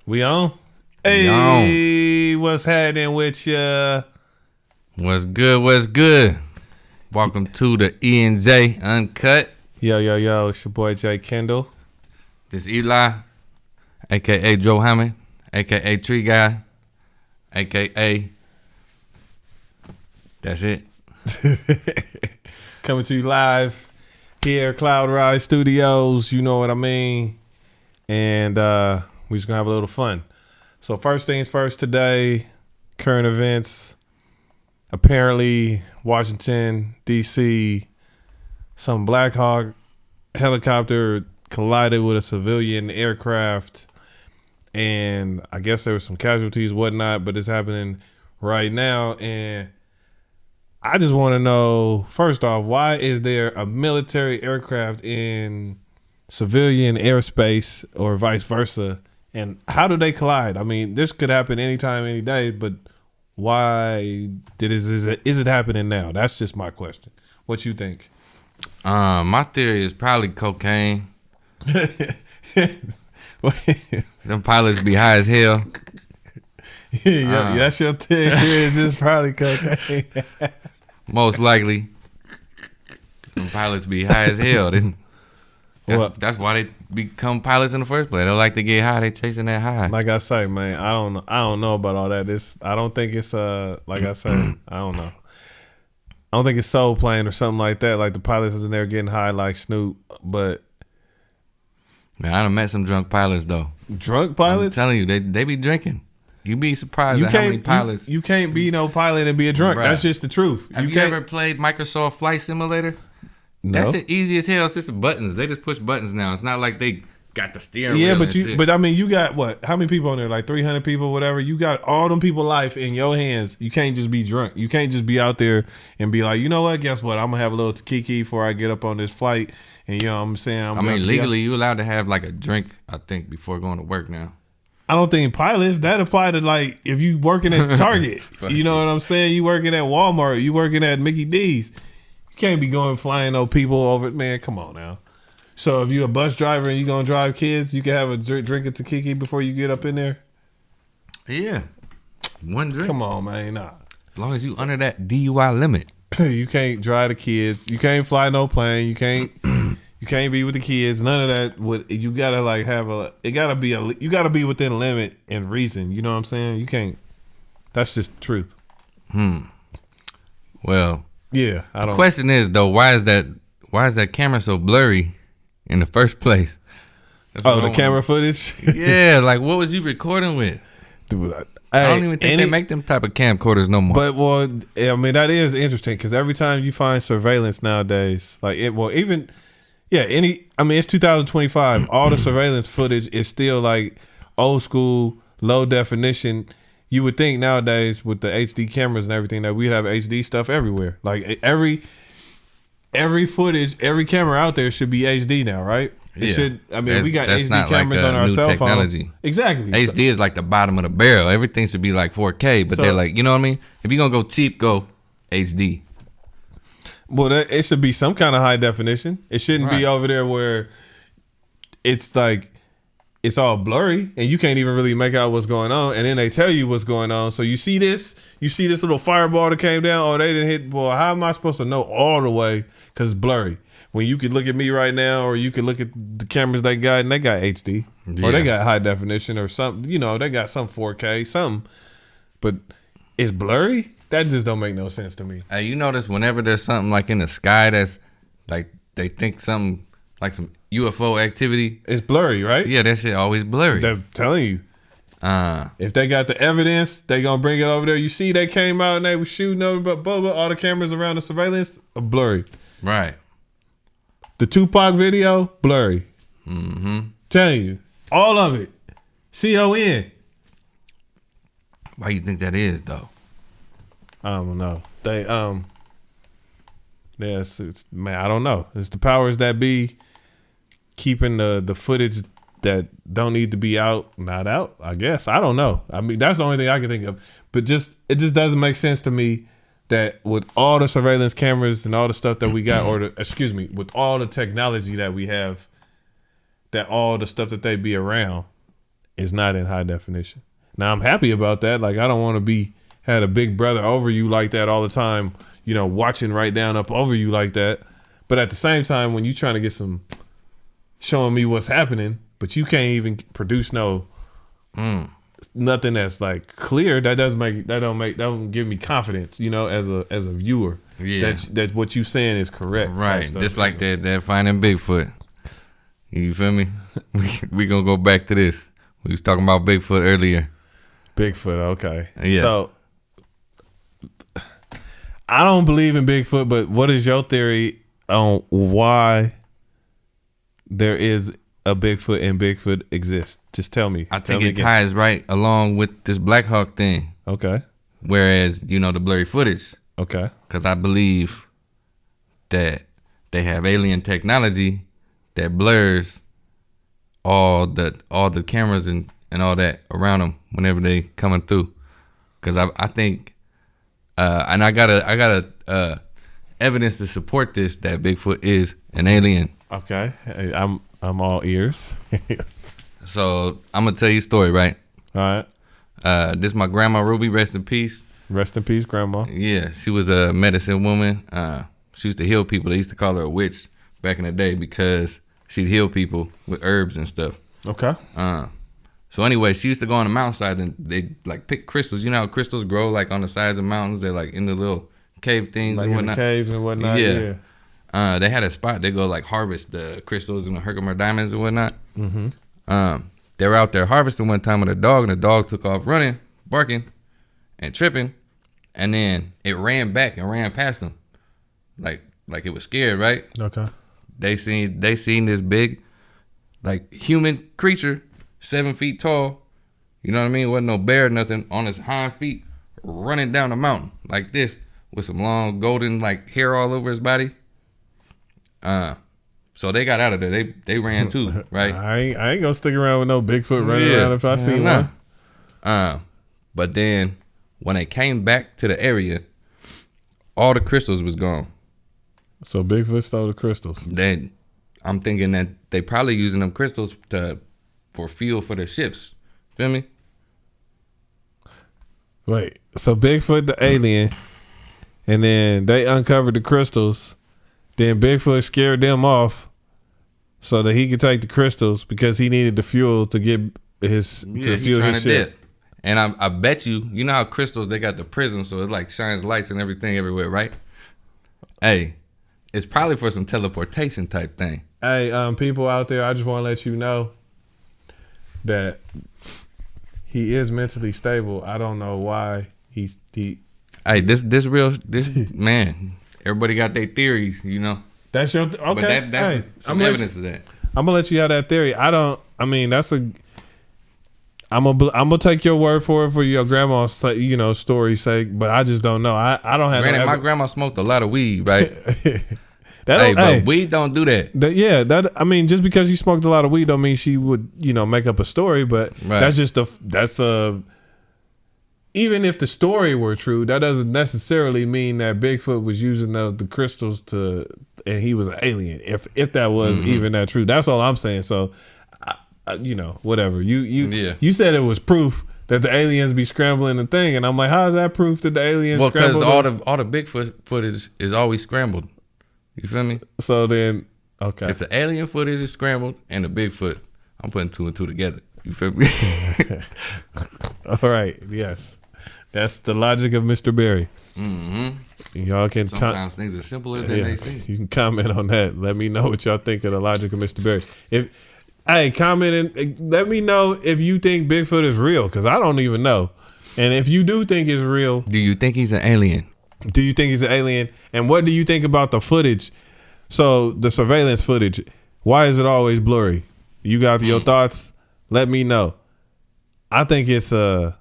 We on? We Hey, what's happening with ya? What's good? What's good? Welcome to the E&J Uncut. Yo, it's your boy J.Kendall. This Eli, a.k.a. Joe Hammond, a.k.a. Tree Guy, a.k.a. That's it. Coming to you live here, Cloud Rise Studios, you know what I mean? And we just gonna have a little fun. So first things first today, current events. Apparently, Washington D.C, some Blackhawk helicopter collided with a civilian aircraft, and I guess there were some casualties, whatnot, but it's happening right now. And I just want to know, first off, why is there a military aircraft in civilian airspace or vice versa? And how do they collide? I mean, this could happen anytime, any day, but why is it happening now? That's just my question. What you think? My theory is probably cocaine. Them pilots be high as hell. Yeah, that's your theory. It's probably cocaine. Most likely. Them pilots be high as hell. That's why they become pilots in the first place. They like to get high. They chasing that high. Like I say, man, I don't know about all that. I don't think it's like I say, I don't know. I don't think it's soul playing or something like that. Like the pilots is in there getting high like Snoop. But man, I done met some drunk pilots though. Drunk pilots? I'm telling you, they be drinking. You be surprised at how many pilots. You can't be no pilot and be a drunk. Bruh. That's just the truth. Have you ever played Microsoft Flight Simulator? No. That shit easy as hell. It's just buttons. They just push buttons now. It's not like they got the steering wheel. Yeah, but I mean, you got what? How many people on there? Like 300 people, whatever. You got all them people life in your hands. You can't just be drunk. You can't just be out there and be like, you know what? Guess what? I'm gonna have a little kiki before I get up on this flight. And you know what I'm saying? I mean, legally, you allowed to have like a drink, I think, before going to work now. I don't think pilots, that apply to like if you working at Target. You know what I'm saying? You working at Walmart. You working at Mickey D's. You can't be going flying no people over. Man, come on now. So if you a bus driver and you gonna drive kids, you can have a drink at Kiki before you get up in there. Yeah, one drink. Come on, man. Nah. As long as you under that DUI limit, you can't drive the kids. You can't fly no plane. You can't. You can't be with the kids. None of that. You gotta like have a. It gotta be you gotta be within limit and reason. You know what I'm saying? You can't. That's just the truth. Well. Yeah, I don't. The question is though, why is that camera so blurry in the first place? The camera footage. Yeah, like what was you recording with? Dude, I don't even think they make them type of camcorders no more. But I mean that is interesting because every time you find surveillance nowadays, like it's 2025. All the surveillance footage is still like old school, low definition. You would think nowadays with the HD cameras and everything that we'd have HD stuff everywhere. Like every footage, every camera out there should be HD now, right? It should. I mean, we got HD cameras on our cell phone. Exactly. HD is like the bottom of the barrel. Everything should be like 4K, but they're like, you know what I mean? If you're gonna go cheap, go HD. Well, it should be some kind of high definition. It shouldn't be over there where it's like it's all blurry and you can't even really make out what's going on. And then they tell you what's going on. So you see this little fireball that came down. Oh, they didn't hit. Boy, how am I supposed to know all the way? Because it's blurry. When you could look at me right now, or you could look at the cameras they got, and they got HD, or they got high definition, or something. You know, they got some 4K, something. But it's blurry. That just don't make no sense to me. Hey, you notice whenever there's something like in the sky that's like they think something like some UFO activity, it's blurry, right? Yeah, that shit always blurry. They're telling you. If they got the evidence, they gonna bring it over there. You see, they came out and they was shooting over, but all the cameras around the surveillance are blurry. Right. The Tupac video, blurry. Telling you, all of it. CON. Why you think that is though? I don't know. They man, I don't know. It's the powers that be keeping the footage that don't need to be out, not out, I guess. I don't know. I mean, that's the only thing I can think of. But it just doesn't make sense to me that with all the surveillance cameras and all the stuff that we got, with all the technology that we have, that all the stuff that they be around, is not in high definition. Now I'm happy about that. Like I don't want to had a big brother over you like that all the time, watching right down up over you like that. But at the same time, when you trying to get showing me what's happening, but you can't even produce nothing that's like clear, that don't give me confidence, as a viewer. Yeah. That what you saying is correct. Right. Just like that finding Bigfoot. You feel me? we gonna go back to this. We was talking about Bigfoot earlier. Bigfoot, okay. Yeah. So I don't believe in Bigfoot, but what is your theory on why there is a Bigfoot and Bigfoot exists? Just tell me. I think it ties right along with this Blackhawk thing. Okay. Whereas, the blurry footage. Okay. Because I believe that they have alien technology that blurs all the cameras and all that around them whenever they coming through. Because I think, and I got evidence to support this, that Bigfoot is an alien. Okay. Hey, I'm all ears. So I'm gonna tell you a story, right? All right. This is my grandma Ruby, rest in peace. Rest in peace, Grandma. Yeah, she was a medicine woman. She used to heal people. They used to call her a witch back in the day because she'd heal people with herbs and stuff. Okay. So anyway, she used to go on the mountainside and they like pick crystals. You know how crystals grow like on the sides of mountains? They're like in the little cave things like and whatnot. In the caves and whatnot. Yeah. They had a spot they go like harvest the crystals and the Herkimer diamonds and whatnot. Mm-hmm. They were out there harvesting one time with a dog, and the dog took off running, barking, and tripping, and then it ran back and ran past them, like it was scared, right? Okay. They seen this big, like human creature, 7 feet tall. You know what I mean? Wasn't no bear or nothing, on his hind feet, running down the mountain like this with some long golden like hair all over his body. So they got out of there. They ran too, right? I ain't gonna stick around with no Bigfoot running around if I see one. But then when they came back to the area, all the crystals was gone. So Bigfoot stole the crystals. Then I'm thinking that they probably using them crystals for fuel for their ships. Feel me? Wait, so Bigfoot the alien, and then they uncovered the crystals. Then Bigfoot scared them off so that he could take the crystals because he needed the fuel to get to fuel his ship. Dip. And I bet you know how crystals, they got the prism, so it like shines lights and everything everywhere, right? Hey, it's probably for some teleportation type thing. Hey, people out there, I just want to let you know that he is mentally stable. I don't know why he. Hey, this man. Everybody got their theories, That's your okay. But that's some evidence of that. I'm gonna let you have that theory. I'm gonna take your word for it for your grandma's story's sake, but I just don't know. I don't have. Granted, my grandma smoked a lot of weed, right? But weed don't do that. Just because you smoked a lot of weed don't mean she would make up a story, but that's just the. Even if the story were true, that doesn't necessarily mean that Bigfoot was using the crystals and he was an alien. If that was even that true, that's all I'm saying. So, whatever. You said it was proof that the aliens be scrambling the thing, and I'm like, how is that proof that the aliens? Well, because all the Bigfoot footage is always scrambled. You feel me? So then, okay. If the alien footage is scrambled and the Bigfoot, I'm putting 2 and 2 together. You feel me? All right. Yes. That's the logic of Mr. Barry. Mm-hmm. Y'all can sometimes things are simpler than they seem. You can comment on that. Let me know what y'all think of the logic of Mr. Barry. Comment and let me know if you think Bigfoot is real, because I don't even know. And if you do think it's real, do you think he's an alien? Do you think he's an alien? And what do you think about the footage? So the surveillance footage, why is it always blurry? You got your thoughts? Let me know. I think it's a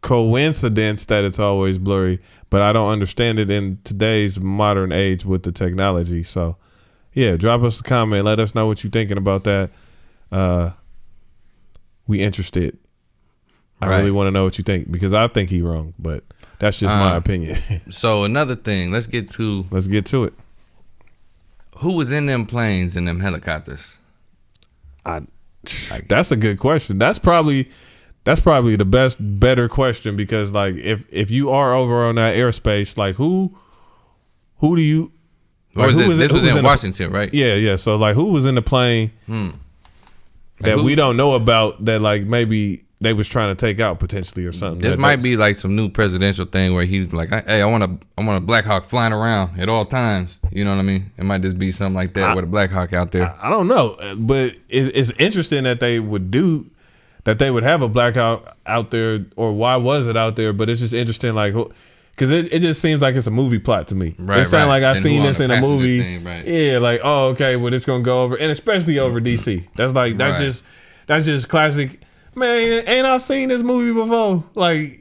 coincidence that it's always blurry, but I don't understand it in today's modern age with the technology. So yeah, drop us a comment. Let us know what you're thinking about that. We interested. I really want to know what you think, because I think he's wrong, but that's just my opinion. So another thing, let's get to it. Who was in them planes and them helicopters? Like, That's a good question. That's probably the better question, because like if you are over on that airspace, like who do you? Or Like, this was in Washington, right? Yeah. So like, who was in the plane that we don't know about, that like maybe they was trying to take out potentially or something? This might be like some new presidential thing where he's like, hey, I want a Blackhawk flying around at all times. You know what I mean? It might just be something like that with a Blackhawk out there. I don't know, but it's interesting that they would have a Blackhawk out there, or why was it out there? But it's just interesting, like, because it just seems like it's a movie plot to me. Right, it sounds like I've And seen who on this the in a passenger movie. thing, right. Yeah, like, oh, okay, well, it's gonna go over, and especially over DC. That's like that's just classic. Man, ain't I seen this movie before? Like,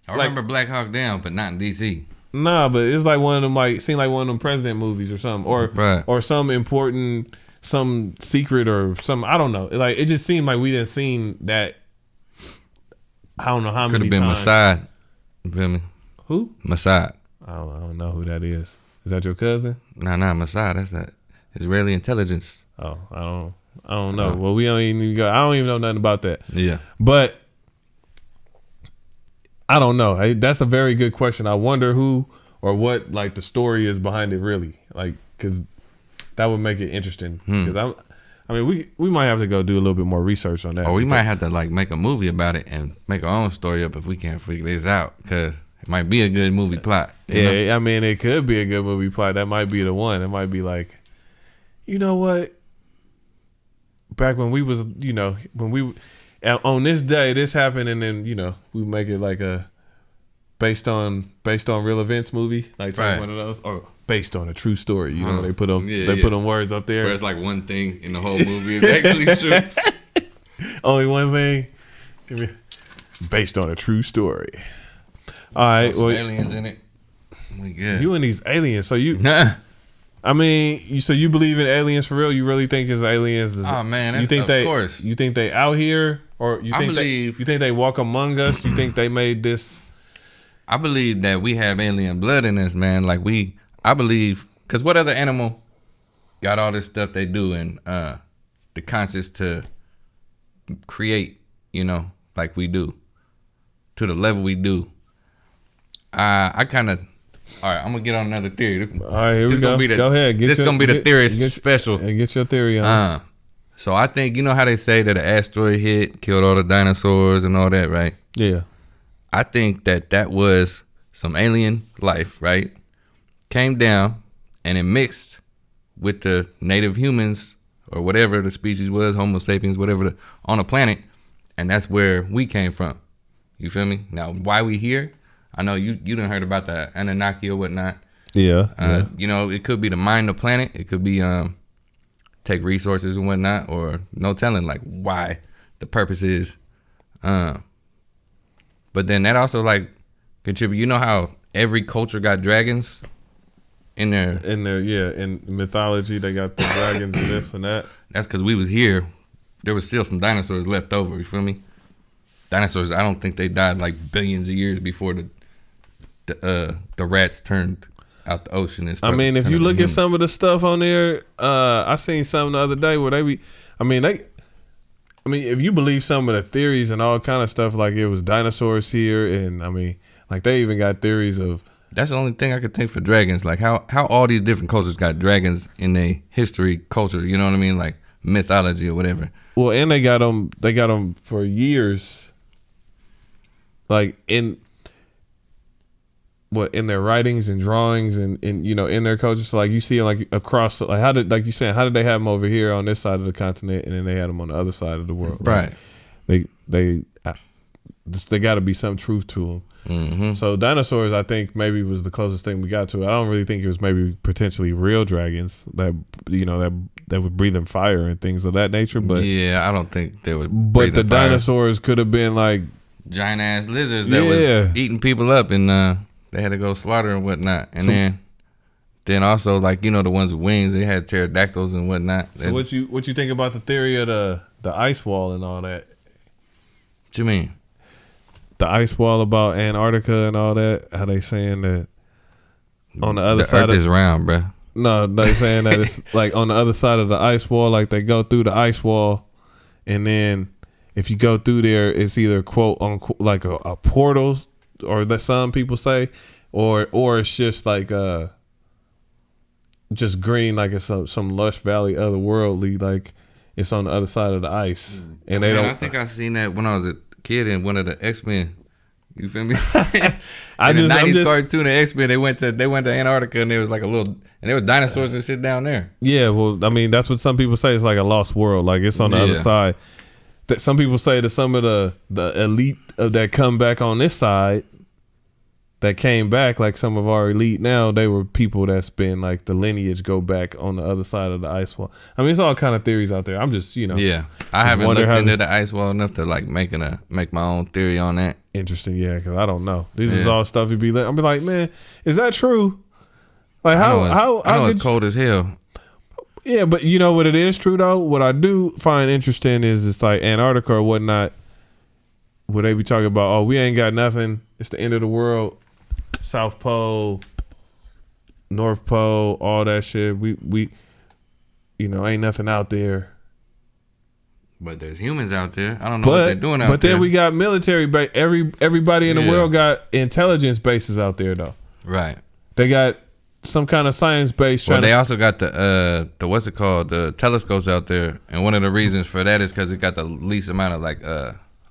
I remember Black Hawk Down, but not in DC. Nah, but it's like one of them, like, seem like one of them president movies or something, or some important, some secret or something. I don't know. Like, it just seemed like we didn't seen that. I don't know how many times. Could have been Mossad. You feel me? Who? Mossad. I don't know who that is. Is that your cousin? Nah, Mossad. That's that Israeli intelligence. Oh, I don't know. Well, we don't even go. I don't even know nothing about that. Yeah, but I don't know. That's a very good question. I wonder who or what, like, the story is behind it, really. Like, because that would make it interesting. Because I mean, we might have to go do a little bit more research on that. Or we might have to like make a movie about it and make our own story up if we can't figure this out, because it might be a good movie plot. You know? I mean, it could be a good movie plot. That might be the one. It might be like, you know what? Back when we was, when we on this day, this happened, and then we make it like a based on real events movie, like one of those, or based on a true story. They put them put them words up there. Where it's like one thing in the whole movie is actually true. Only one thing, based on a true story. All right, some aliens in it. We good. You and these aliens. So you, I mean, so you believe in aliens for real? You really think it's aliens? Oh man, you think of course. You think they out here, or you think you think they walk among us? You think they made this? I believe that we have alien blood in us, man. Like I believe, because what other animal got all this stuff they do, and the conscious to create, like we do, to the level we do. I kind of, all right, I'm gonna get on another theory. All right, here we go. Go ahead. This gonna be the theory special. And get your theory on. So I think, how they say that an asteroid hit, killed all the dinosaurs and all that, right? Yeah. I think that was some alien life, right? Came down and it mixed with the native humans or whatever the species was, Homo sapiens, whatever, on the planet, and that's where we came from. You feel me? Now, why we here? I know you done heard about the Anunnaki or whatnot. Yeah. It could be to mine the planet. It could be take resources and whatnot, or no telling like why the purpose is. But then that also like contribute. You know how every culture got dragons in their in mythology, they got the dragons and this and that. That's because we was here. There was still some dinosaurs left over. You feel me? Dinosaurs. I don't think they died like billions of years before the rats turned out the ocean and stuff. I mean, if you look at some of the stuff on there, I seen something the other day where if you believe some of the theories and all kind of stuff, like it was dinosaurs here, and I mean, like they even got theories of. That's the only thing I could think for dragons, like how all these different cultures got dragons in their history culture. You know what I mean, like mythology or whatever. Well, and they got them for years, like in their writings and drawings and in their culture. So like you see like across, like how did they have them over here on this side of the continent, and then they had them on the other side of the world, right? They got to be some truth to them. Mm-hmm. So dinosaurs, I think maybe was the closest thing we got to it. I don't really think it was maybe potentially real dragons that that would breathe in fire and things of that nature. But yeah, I don't think they would. But the dinosaurs could have been like giant ass lizards that was eating people up, and they had to go slaughter and whatnot. And then also like the ones with wings, they had pterodactyls and whatnot. So what you think about the theory of the ice wall and all that? What you mean? The ice wall about Antarctica and all that. How they saying that on the other side Earth is round, bro. No, they saying that it's like on the other side of the ice wall, like they go through the ice wall and then if you go through there, it's either quote unquote like a portal, or that some people say, or it's just like just green, like it's some lush valley, otherworldly, like it's on the other side of the ice, and they don't. I think I seen that when I was a kid in one of the X-Men. You feel me? I'm the 90s just cartoon, the X-Men, they went to Antarctica, and there was like and there was dinosaurs and shit down there. Yeah, well, I mean, that's what some people say. It's like a lost world, like it's on the other side. That some people say that some of the elite of that come back on this side, that came back, like some of our elite now, they were people that's been like the lineage go back on the other side of the ice wall. I mean, it's all kind of theories out there. I'm just, Yeah, I haven't looked into the ice wall enough to like make my own theory on that. Interesting, yeah, because I don't know. This is all stuff you'd be like, I'll be like, man, is that true? Like how I know it's cold as hell. Yeah, but you know what it is true though? What I do find interesting is it's like Antarctica or whatnot, where they be talking about, oh, we ain't got nothing. It's the end of the world. South Pole, North Pole, all that shit. We ain't nothing out there. But there's humans out there. I don't know what they're doing out there. But then we got military base. Everybody in the world got intelligence bases out there though. Right. They got some kind of science base. Well, they also got the what's it called? The telescopes out there. And one of the reasons for that is because it got the least amount of like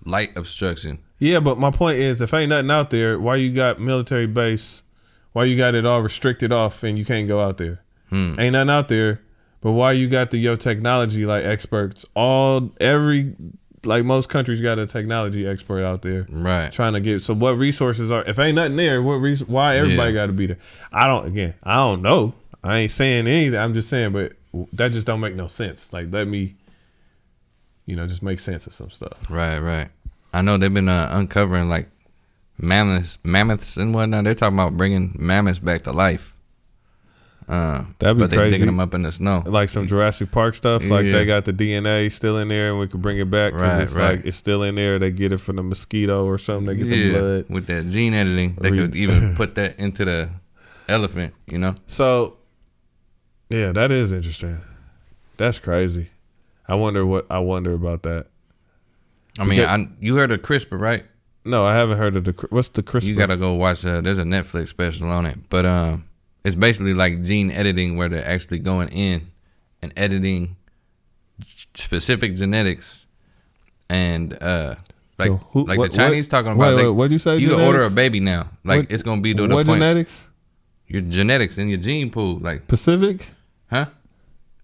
light obstruction. Yeah, but my point is, if ain't nothing out there, why you got military base? Why you got it all restricted off and you can't go out there? Ain't nothing out there, but why you got the technology like experts? Like most countries got a technology expert out there, right? Trying to get. So what resources are? If ain't nothing there, why everybody got to be there? I don't know. I ain't saying anything. I'm just saying, but that just don't make no sense. Like let me, just make sense of some stuff. Right. I know they've been uncovering like mammoths and whatnot. They're talking about bringing mammoths back to life. That'd be but crazy. They're digging them up in the snow, like some Jurassic Park stuff. Like they got the DNA still in there, and we could bring it back because it's like it's still in there. They get it from the mosquito or something. They get the blood with that gene editing. They could even put that into the elephant. So, yeah, that is interesting. That's crazy. I wonder about that. I mean, you heard of CRISPR, right? No, I haven't heard of what's the CRISPR? You gotta go watch. There's a Netflix special on it, but it's basically like gene editing, where they're actually going in and editing specific genetics, and the Chinese talking about. What'd you say? You can order a baby now. Like it's gonna be to the point. What genetics? Your genetics in your gene pool, like Pacific. Huh?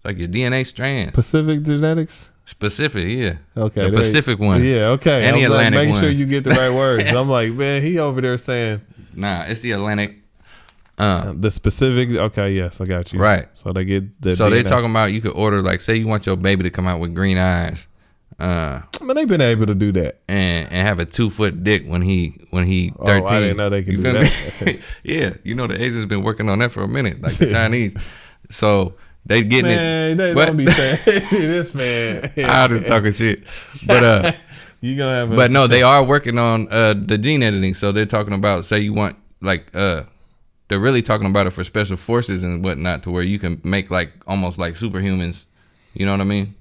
Like your DNA strand. Pacific genetics. Specific, yeah. Okay. The Pacific one. Yeah, okay. And the Atlantic one. Making sure you get the right words. I'm like, man, he over there saying. Nah, it's the Atlantic. The specific. Okay, yes, I got you. Right. So they get the. So they talking about you could order, like, say you want your baby to come out with green eyes. Man, they've been able to do that. And have a 2-foot dick when he 13. Oh, I didn't know they could do that. Yeah, the Asians been working on that for a minute, like the Chinese. So. They getting it. They don't be saying this, man. I just talking shit, but you gonna have. But no, they are working on the gene editing. So they're talking about, say you want like they're really talking about it for special forces and whatnot, to where you can make like almost like superhumans. You know what I mean?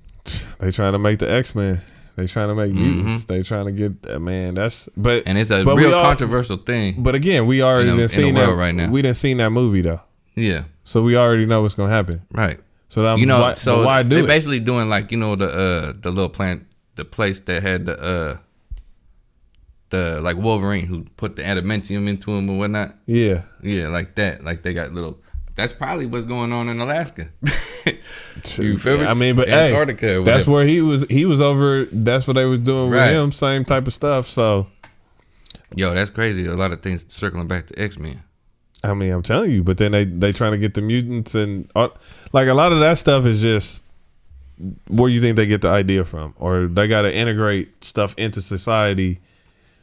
They trying to make the X-Men. They trying to make mutants. They trying to get man. And it's a real controversial thing. But again, we already done seen that right now. We didn't seen that movie though. Yeah. So we already know what's gonna happen. Right. So why do they're it? basically doing like the little plant, the place that had the like Wolverine, who put the adamantium into him and whatnot. Yeah. Yeah, like that. Like they got little. That's probably what's going on in Alaska. You feel me? I mean, but Antarctica. That's where he was. He was over. That's what they was doing with him. Same type of stuff. So. Yo, that's crazy. A lot of things circling back to X-Men. I mean, I'm telling you, but then they trying to get the mutants and like a lot of that stuff is just where you think they get the idea from, or they got to integrate stuff into society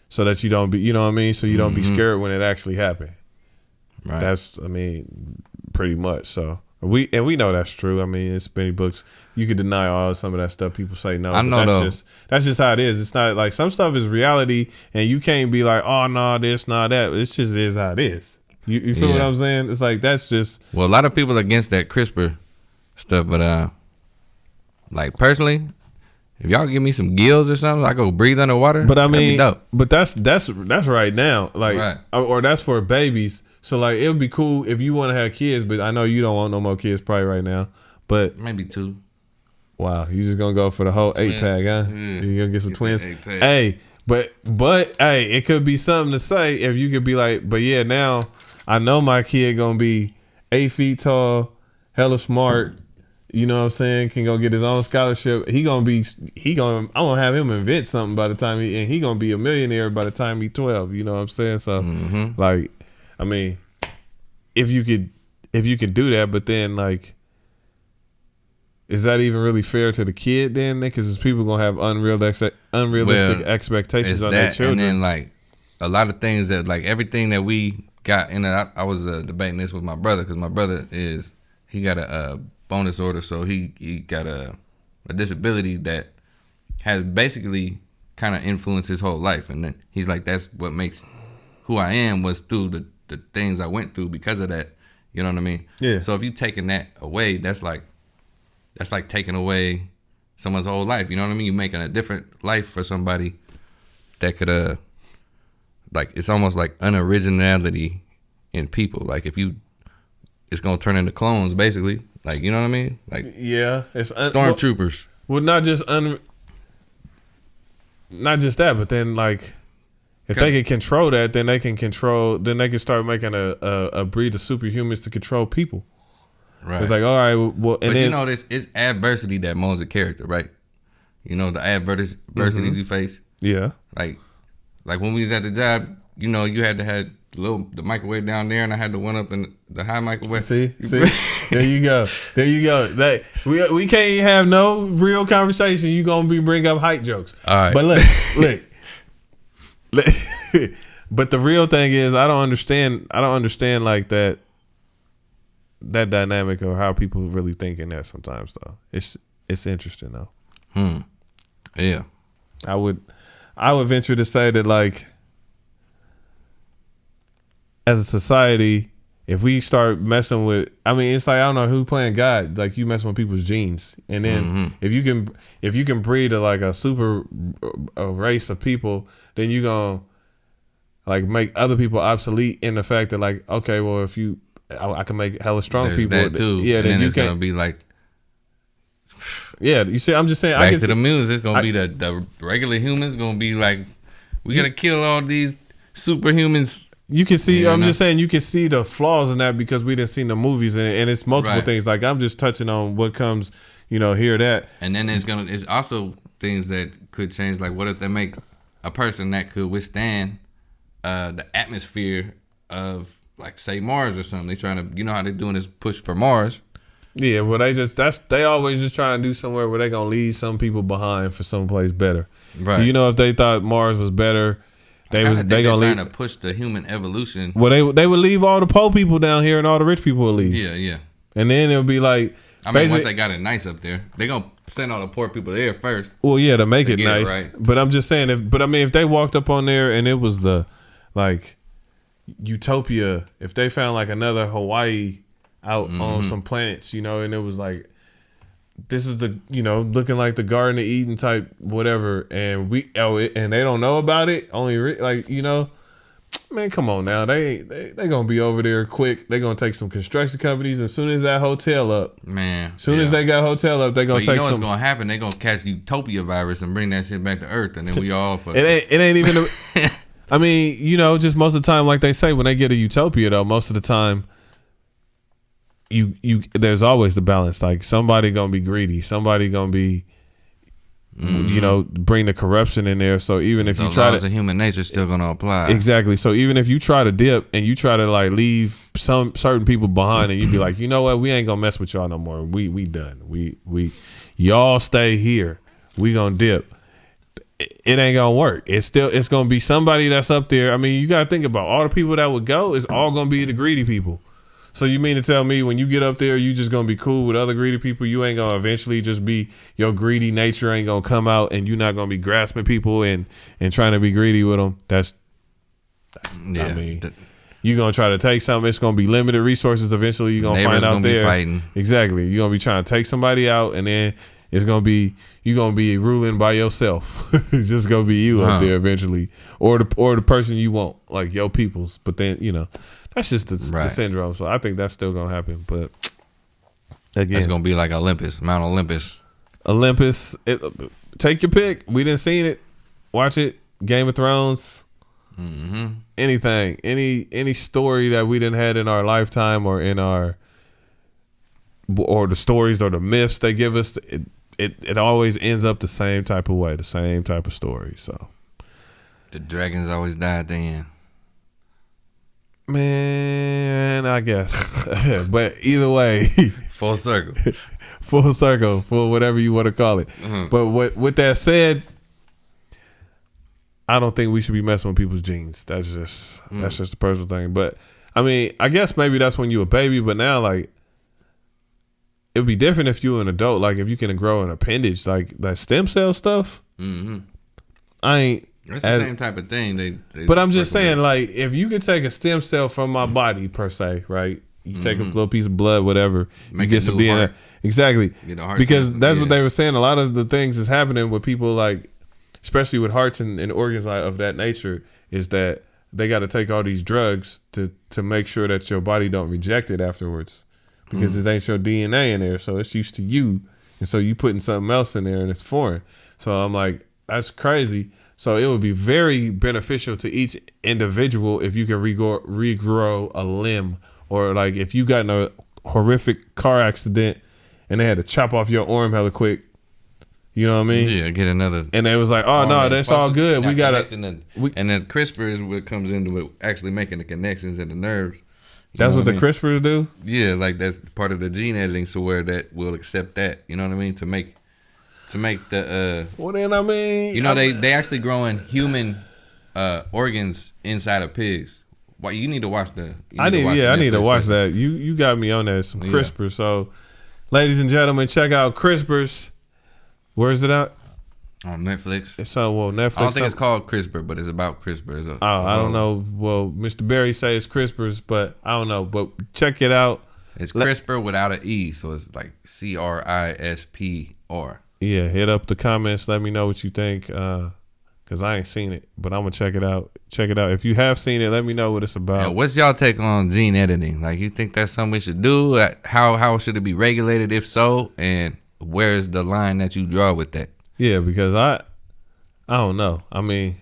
so that you don't be, you know what I mean? So you don't be scared when it actually happened. Right. That's, I mean, pretty much. So we know that's true. I mean, it's many books. You could deny some of that stuff. People say no. I know that's just how it is. It's not like some stuff is reality, and you can't be like, oh no, this, no, that. It just is how it is. You feel what I'm saying? It's like that's just. Well, a lot of people are against that CRISPR stuff, but like personally, If y'all give me some gills or something, I go breathe underwater. But I mean, dope. but that's right now, like, Right. or that's for babies. So like, it would be cool if you want to have kids, but I know you don't want no more kids probably right now. But maybe 2. wow, you just gonna go for the whole Twins. 8-pack, huh? Yeah. You gonna get some twins? 8-pack. Hey, but hey, it could be something to say if you could be like, but yeah, now I know my kid gonna be 8 feet tall, hella smart. You know what I'm saying? Can go get his own scholarship. I'm gonna have him invent something by the time he gonna be a millionaire by the time he's 12. You know what I'm saying? So like, I mean, if you could do that, but then like, is that even really fair to the kid then? Because people gonna have unrealistic expectations on their children. And then like a lot of things that like everything that we got in I was debating this with my brother, because my brother he got a bonus order, so he got a disability that has basically kind of influenced his whole life, and then he's like, that's what makes who I am, was through the things I went through because of that. You know what I mean? Yeah. So if you taking that away, that's like taking away someone's whole life. You know what I mean? You're making a different life for somebody that could like, it's almost like unoriginality in people. Like it's gonna turn into clones basically. Like, you know what I mean? Like, yeah, it's stormtroopers. Well, not just that, but then like, if they can control that, then they can start making a breed of superhumans to control people. Right. It's like, all right, well, and but then, you know, it's adversity that molds a character, right? You know, the adversities you face. Yeah. Like when we was at the job, you know, you had to have the microwave down there, and I had the one up in the high microwave. See, there you go. That we can't even have no real conversation. You gonna bring up height jokes. All right. But look. But the real thing is, I don't understand like that dynamic or how people really think in that sometimes though. It's interesting though. Yeah. I would venture to say that, like, as a society, if we start messing with, I mean, it's like, I don't know who playing God. Like, you messing with people's genes, and then if you can breed a super race of people, then you gonna like make other people obsolete in the fact that, like, okay, well, if I can make hella strong There's people. that too. Yeah, and then then you it's gonna be like, yeah. You see, I'm just saying. Back to the music, it's gonna be the regular humans gonna be like, we gotta kill all these superhumans. You can see. I'm just saying, you can see the flaws in that because we didn't see the movies, and it's multiple things. Like, I'm just touching on what comes, here, that, and then it's also things that could change. Like, what if they make a person that could withstand the atmosphere of, like, say, Mars or something? They trying to, how they're doing this push for Mars. Yeah, well, they always just trying to do somewhere where they gonna leave some people behind for someplace better. Right. If they thought Mars was better, they gonna trying leave to push the human evolution. Well, they would leave all the poor people down here, and all the rich people would leave. Yeah. And then it would be like, I mean, once they got it nice up there, they gonna send all the poor people there first. Well, yeah, to make it nice. Right. But I'm just saying, if they walked up on there and it was the, like, utopia, if they found like another Hawaii out on some planets, and it was like, this is the, looking like the Garden of Eden type whatever, and and they don't know about it, only like, man, come on now, they gonna be over there quick. They gonna take some construction companies, and as soon as that hotel up, man, as they got hotel up, they gonna take some. What's gonna happen? They gonna catch utopia virus and bring that shit back to Earth, and then we all for it ain't even. I mean, just most of the time, like they say, when they get a utopia, though, most of the time, you there's always the balance. Like, somebody gonna be greedy, somebody gonna be, bring the corruption in there. So even if you try to, human nature still gonna apply. Exactly. So even if you try to dip and you try to, like, leave some certain people behind, and you be like, you know what, we ain't gonna mess with y'all no more. We done. We y'all stay here. We gonna dip. It ain't gonna work. It's gonna be somebody that's up there. I mean, you gotta think about all the people that would go. It's all gonna be the greedy people. So you mean to tell me when you get up there, you just gonna be cool with other greedy people? You ain't gonna eventually just be, your greedy nature ain't gonna come out, and you're not gonna be grasping people and trying to be greedy with them. Yeah. I mean, you're gonna try to take something. It's gonna be limited resources. Eventually, you're gonna find out there. Be fighting. Exactly. You're gonna be trying to take somebody out, and then It's gonna be you gonna be ruling by yourself. It's just gonna be you up there eventually, or the person you want, like your peoples. But then that's just the syndrome. So I think that's still gonna happen. But again, it's gonna be like Mount Olympus. Take your pick. We didn't seen it. Watch it. Game of Thrones. Mm-hmm. Anything, any story that we didn't had in our lifetime or the stories or the myths they give us, it always ends up the same type of way, the same type of story. So the dragons always die at the end. Man, I guess. But either way, full circle, for whatever you want to call it. Mm-hmm. But with that said, I don't think we should be messing with people's genes. That's just a personal thing. But I mean, I guess maybe that's when you a baby. But now, like, it would be different if you were an adult. Like, if you can grow an appendage, like that stem cell stuff. Mm-hmm. That's the same type of thing. But I'm just saying, like, if you could take a stem cell from my body per se, right? You take a little piece of blood, whatever, you get some DNA. Heart. Exactly. Because that's what they were saying. A lot of the things that's happening with people, like, especially with hearts and organs of that nature, is that they got to take all these drugs to make sure that your body don't reject it afterwards, because it ain't your DNA in there, so it's used to you, and so you putting something else in there and it's foreign. So I'm like, that's crazy. So it would be very beneficial to each individual if you can regrow a limb, or like if you got in a horrific car accident and they had to chop off your arm hella quick. You know what I mean? Yeah, get another. And they was like, "Oh no, that's all good. We got to." And then CRISPR is what comes into it, actually making the connections in the nerves. That's what the CRISPRs do. Yeah, like that's part of the gene editing, so where that will accept that. You know what I mean? To make the. Well, then I mean, they actually growing human organs inside of pigs. Why you need to watch the? I need to watch that. You got me on that, some CRISPR. So, ladies and gentlemen, check out CRISPRs. Where is it at? On Netflix. It's on Netflix. I don't think it's called CRISPR, but it's about CRISPR. I don't know. Well, Mr. Barry says CRISPRs, but I don't know. But check it out. It's CRISPR without an E, so it's like CRISPR. Yeah, hit up the comments. Let me know what you think, because I ain't seen it, but I'm gonna check it out. Check it out. If you have seen it, let me know what it's about. Yeah, what's y'all take on gene editing? Like, you think that's something we should do? How should it be regulated, if so? And where's the line that you draw with that? Yeah, because I don't know. I mean,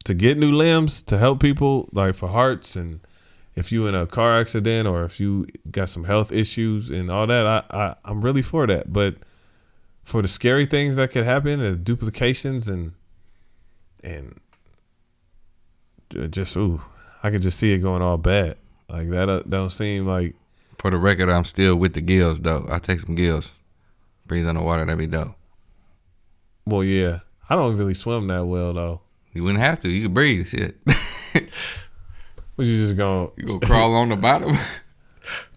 to get new limbs to help people, like for hearts, and if you in a car accident or if you got some health issues and all that, I'm really for that. But for the scary things that could happen, the duplications and just I could just see it going all bad. Like that don't seem like. For the record, I'm still with the gills though. I take some gills. Breathe underwater, that'd be dope. Well, yeah. I don't really swim that well, though. You wouldn't have to. You could breathe, shit. What, you just gonna... You gonna crawl on the bottom?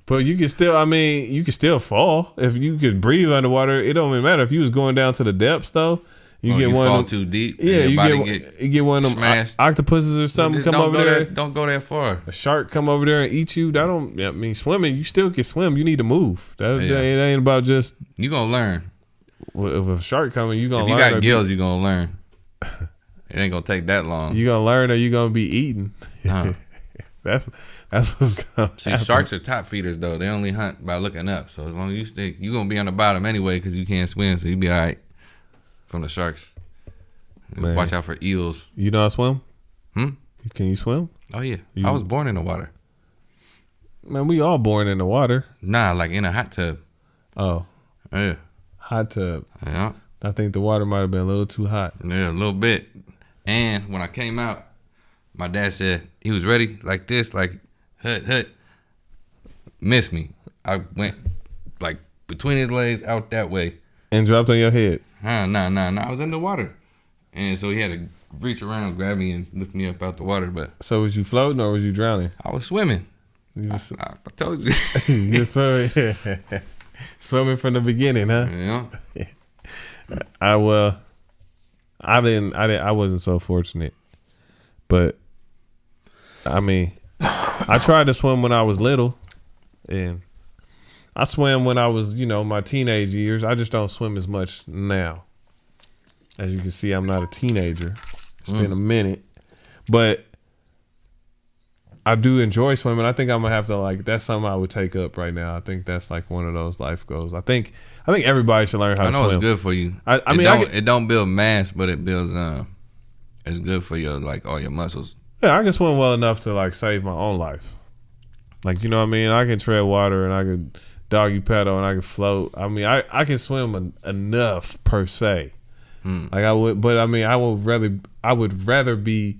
But you can still fall. If you could breathe underwater, it don't even matter. If you was going down to the depths, though, you fall too deep. Yeah, you get one of them octopuses or something come over there. Don't go that far. A shark come over there and eat you. Swimming, you still can swim. You need to move. It ain't about just... You gonna learn. If a shark coming, you gonna learn. If you got gills, you gonna learn. It ain't gonna take that long. You gonna learn, or you gonna be eaten. Huh. That's what's gonna See, happen. Sharks are top feeders though. They only hunt by looking up. So as long as you stick, you gonna be on the bottom anyway because you can't swim. So you be all right from the sharks. Man. Watch out for eels. You know how to swim? Can you swim? Oh yeah, I was born in the water. Man, we all born in the water. Nah, like in a hot tub. Oh, yeah. Hot tub. Yeah. I think the water might have been a little too hot. Yeah, a little bit. And when I came out, my dad said he was ready like this, like hut. Missed me. I went like between his legs out that way. And dropped on your head. Nah. I was in the water. And so he had to reach around, grab me, and lift me up out the water. But so was you floating or was you drowning? I was swimming. I told you. You're swimming. Swimming from the beginning, huh? Yeah. I wasn't so fortunate. But I mean, I tried to swim when I was little, and I swam when I was, my teenage years. I just don't swim as much now. As you can see, I'm not a teenager. It's been a minute. But I do enjoy swimming. I think I'm gonna have to that's something I would take up right now. I think that's like one of those life goals. I think everybody should learn how to swim. I know it's good for you. It don't build mass, but it builds it's good for your all your muscles. Yeah, I can swim well enough to save my own life. Like, you know what I mean? I can tread water and I can doggy paddle and I can float. I mean, I can swim enough per se. Like I would, but I mean, I would rather be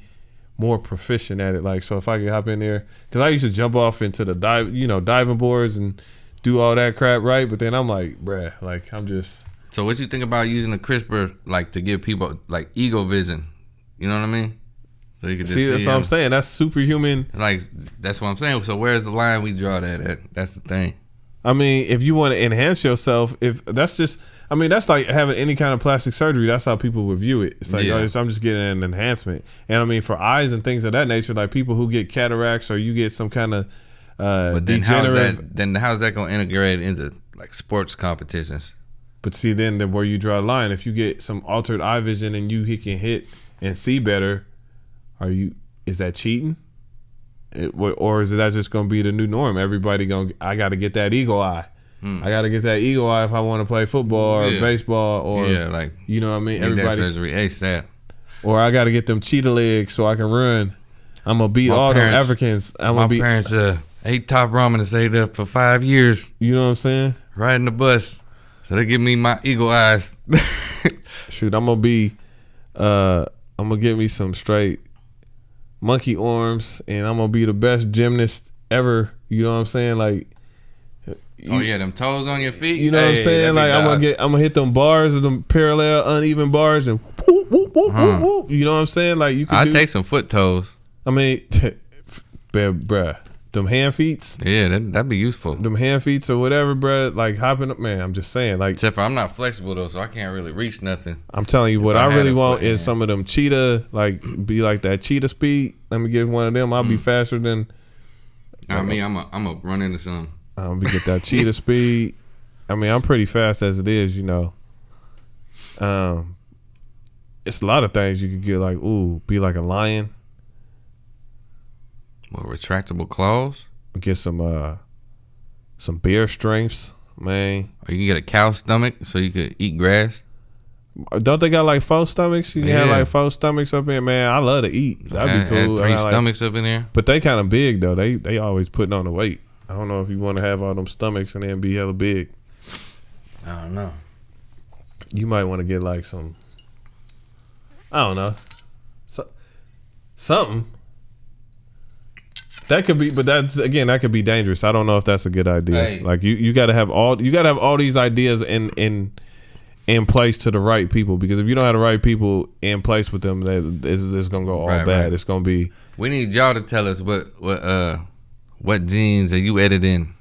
more proficient at it. So if I could hop in there, because I used to jump off into the diving boards and do all that crap, right? But then I'm like, bruh, I'm just. So what you think about using the CRISPR to give people eagle vision? You know what I mean? So you can just see that's what I'm saying. That's superhuman. That's what I'm saying. So where's the line we draw that at? That's the thing. I mean, if you want to enhance yourself, that's like having any kind of plastic surgery. That's how people would view it. It's I'm just getting an enhancement. And I mean, for eyes and things of that nature, like people who get cataracts or you get some kind of but then how's that going to integrate into sports competitions? But see, then where you draw the line, if you get some altered eye vision and you can hit and see better, is that cheating? Or is that just going to be the new norm? Everybody I got to get that eagle eye. I got to get that eagle eye if I want to play football or baseball or, you know what I mean? Everybody. That surgery ASAP. Or I got to get them cheetah legs so I can run. I'm going to beat all them Africans. My parents ate top ramen and stayed up for 5 years. You know what I'm saying? Riding the bus. So they give me my eagle eyes. Shoot, I'm going to get me some straight monkey arms, and I'm gonna be the best gymnast ever. You know what I'm saying? Them toes on your feet. You know what I'm saying? I'm gonna hit them bars, them parallel uneven bars, and whoop, whoop, whoop, whoop, whoop. You know what I'm saying? You can. I take some foot toes. I mean, bruh, them hand feets. Yeah, that'd be useful. Them hand feets or whatever, bruh. Hopping up, man. I'm just saying, Except for I'm not flexible though, so I can't really reach nothing. I'm telling you, what I really want is some of them cheetah, be like that cheetah speed. Let me get one of them. I'll be faster than. I'm a run into some. I'm gonna get that cheetah speed. I mean, I'm pretty fast as it is, It's a lot of things you could get be like a lion. What, retractable claws? Get some bear strengths, man. Or you can get a cow stomach so you could eat grass. Don't they got 4 stomachs? You can have 4 stomachs up in, man. I love to eat. That'd be cool. 3 stomachs up in there. But they kind of big though. They always putting on the weight. I don't know if you want to have all them stomachs and then be hella big. I don't know. You might want to get some. I don't know. Something. That could be, but that could be dangerous. I don't know if that's a good idea. Hey. You got to have all these ideas in place to the right people, because if you don't have the right people in place with them, it's gonna go all bad. Right. It's gonna be. We need y'all to tell us what genes are you editing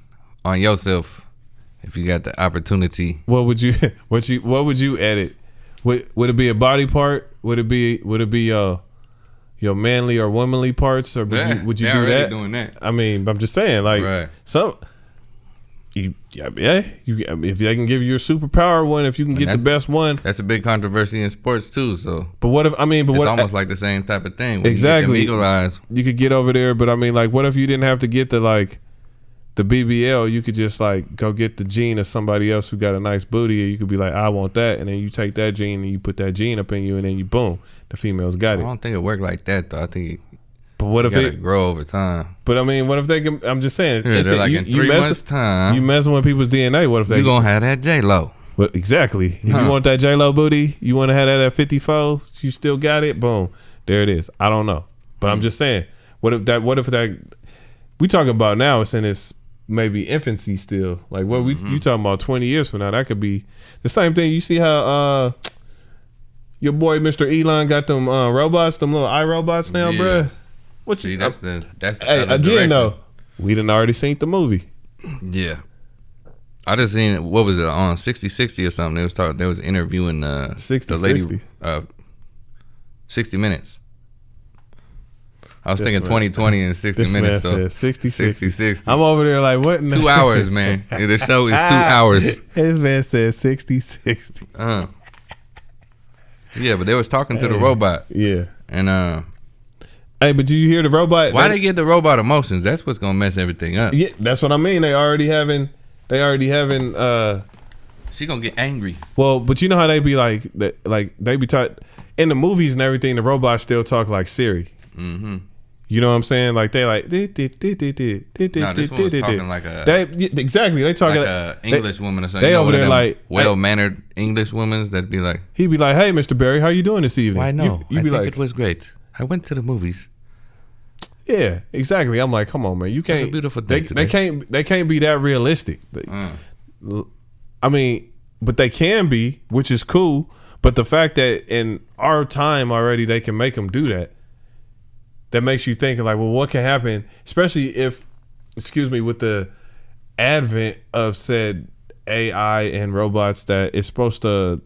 on yourself if you got the opportunity. What would you edit? Would it be a body part? Would it be your manly or womanly parts, or would you do that? Doing that? I mean, I'm just saying, if they can give you a superpower one, if you can get the best one, that's a big controversy in sports too. So, but what if it's almost like the same type of thing. Exactly, eagle eyes. You could get over there, but I mean, what if you didn't have to get the BBL? You could just go get the gene of somebody else who got a nice booty, and you could be like, I want that, and then you take that gene and you put that gene up in you, and then you boom, the female's got it. I don't think it worked like that though. I think. But what if it grow over time? But I mean, what if they can? I'm just saying. Yeah, in 3 months' time, you messing with people's DNA. What if you gonna have that J-Lo? Well, exactly. If you want that J-Lo booty, you want to have that at 54. You still got it. Boom, there it is. I don't know, but I'm just saying. What if that? We talking about now? It's in its maybe infancy still. You talking about 20 years from now? That could be the same thing. You see how your boy Mr. Elon got them robots, them little iRobots now, bruh. What you? That's the again direction. Though. We done already seen the movie. Yeah, I just seen what was it on 60/60 or something? They was interviewing the lady 60 Minutes. I was thinking 2020 and 60 this minutes. Man said 60, 60. 60. I'm over there like, what? 2 hours, man. The show is 2 hours. This man said 60, 60. Yeah, but they was talking to the robot. Yeah. And hey, but did you hear the robot? Why they get the robot emotions? That's what's gonna mess everything up. Yeah, that's what I mean. They already having. She gonna get angry. Well, but you know how they be like they be taught in the movies and everything. The robots still talk like Siri. Mm-hmm. You know what I'm saying? Like they like. No, this one was talking like exactly. They talking like a English woman or something. They over there like well-mannered English women that'd be like. He'd be like, "Hey, Mr. Barry, how you doing this evening?" Why no? You I be think like, it was great. I went to the movies. Yeah, exactly. I'm like, come on, man. You can't. It's a beautiful day they can't be that realistic. I mean, but they can be, which is cool. But the fact that in our time already they can make them do that, that makes you think like, well, what can happen? Especially if, with the advent of said AI and robots that is supposed to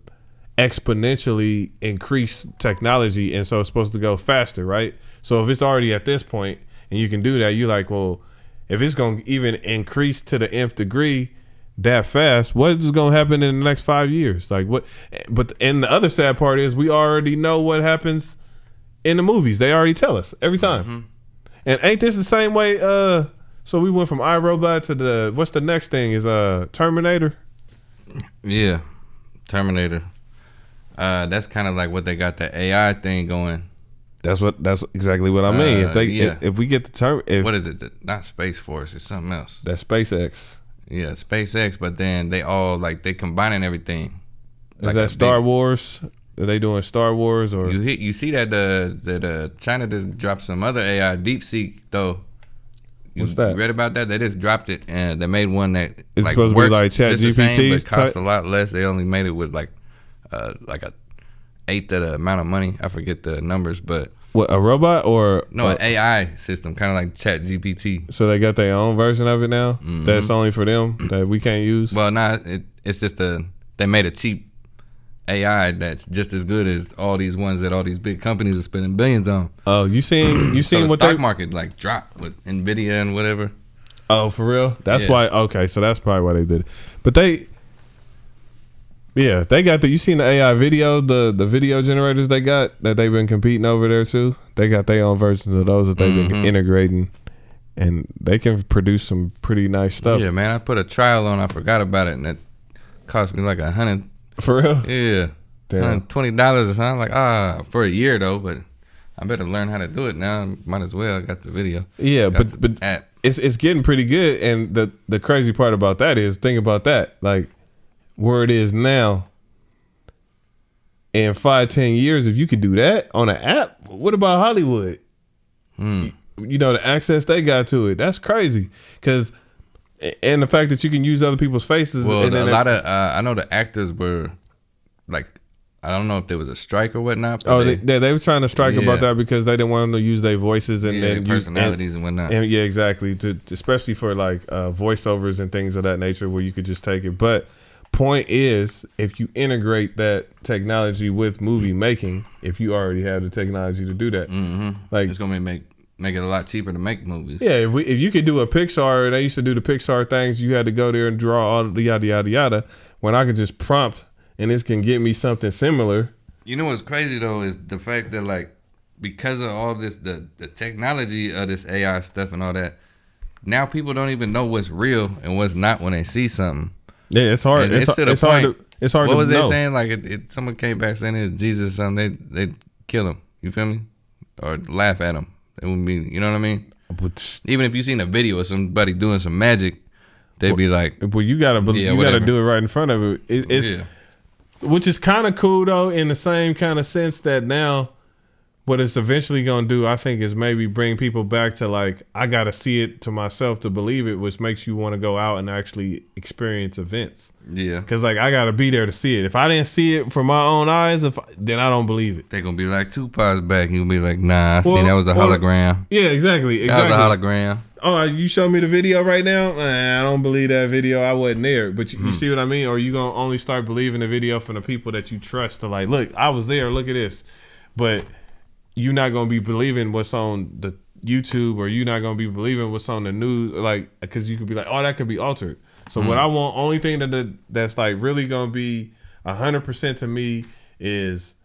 exponentially increase technology, and so it's supposed to go faster, right? So if it's already at this point and you can do that, you're like, well, if it's going to even increase to the nth degree that fast, what is going to happen in the next 5 years? Like what? But and the other sad part is we already know what happens in the movies. They already tell us every time. Mm-hmm. And ain't this the same way? So we went from iRobot to what's the next thing is Terminator. Yeah, Terminator. That's kind of like what they got the AI thing going. That's exactly what I mean. If we get the term, what is it? Not Space Force, it's something else. That's SpaceX. Yeah, SpaceX. But then they all like they combining everything. Is like that Star Wars? Are they doing Star Wars or? You see that China just dropped some other AI DeepSeek though. What's that? You read about that? They just dropped it and they made one that it's like supposed to be like ChatGPT, but costs a lot less. They only made it with like a eighth of the amount of money. I forget the numbers, but what, a robot or no, an AI system, kind of like ChatGPT. So they got their own version of it now. Mm-hmm. That's only for them that we can't use. Well, it's just they made a cheap AI that's just as good as all these ones that all these big companies are spending billions on. Oh, you seen so what the stock market like dropped with Nvidia and whatever. Oh, for real? That's why. Okay, so that's probably why they did it. But they got you seen the AI video, the video generators they got that they've been competing over there too. They got their own versions of those that they've been integrating, and they can produce some pretty nice stuff. Yeah, man, I put a trial on. I forgot about it, and it cost me like $100. For real? Yeah, $120 or something. Like for a year though, but I better learn how to do it now. Might as well. I got the video. Yeah, but it's getting pretty good, and the crazy part about that is, think about that, like where it is now. In 5-10 years, if you could do that on an app, what about Hollywood? You know, the access they got to it, that's crazy. And the fact that you can use other people's faces. Well, a lot of I know the actors were like, I don't know if there was a strike or whatnot. They were trying to strike about that because they didn't want them to use their voices and then personalities and whatnot. And yeah, exactly. Especially for like voiceovers and things of that nature where you could just take it. But point is, if you integrate that technology with movie making, if you already have the technology to do that, like it's gonna make it a lot cheaper to make movies. Yeah, if you could do a Pixar, they used to do the Pixar things, you had to go there and draw all the yada yada yada. When I could just prompt and this can get me something similar. You know what's crazy though is the fact that like because of all this the technology of this AI stuff and all that, now people don't even know what's real and what's not when they see something. Yeah, it's hard. It's hard to know. What was they saying? Like someone came back saying it's Jesus or something, they'd kill him. You feel me? Or laugh at him. It would be, you know what I mean? Even if you seen a video of somebody doing some magic, they'd be like, "Well, you gotta do it right in front of it." Which is kind of cool though, in the same kind of sense that now, what it's eventually gonna do, I think, is maybe bring people back to like, I gotta see it to myself to believe it, which makes you want to go out and actually experience events. Yeah, because like I gotta be there to see it. If I didn't see it from my own eyes, then I don't believe it. They're gonna be like Tupac's back, and you'll be like, nah, I seen that was a hologram. Yeah, exactly. That was a hologram. Oh, you show me the video right now? I don't believe that video. I wasn't there. But you see what I mean? Or you gonna only start believing the video from the people that you trust to like, look, I was there. Look at this. But you're not gonna be believing what's on YouTube, or you're not gonna be believing what's on the news, like, because you could be like, oh, that could be altered. So what I want, only thing that's like really gonna be 100% to me is